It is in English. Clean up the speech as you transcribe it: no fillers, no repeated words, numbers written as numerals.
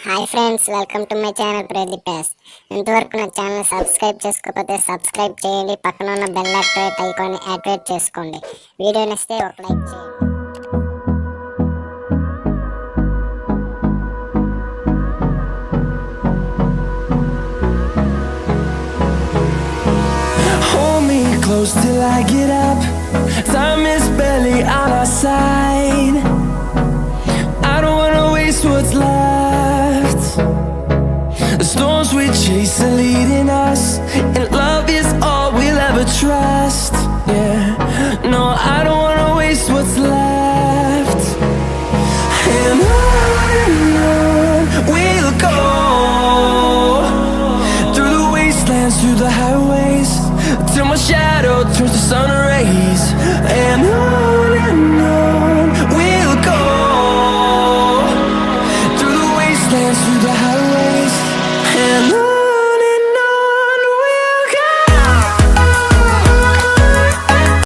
Hi friends, welcome to my channel Pradeep. ఇంతవరకు నా channel subscribe చేసుకోకపోతే సబ్స్క్రైబ్ చేయండి. పక్కన ఉన్న బెల్ ఐకాన్ యాక్టివేట్ చేసుకోండి. వీడియో నచ్చితే ఒక లైక్ చేయండి. Hold me close till I get up. Time is barely on our side. I don't wanna waste what's left. The storms we chase are leading us, and love is all we'll ever trust. Yeah, no, I don't wanna waste what's left. And on we'll go, through the wastelands, through the highways, till my shadow turns to sun rays. And on we'll go, through the wastelands, through the highways.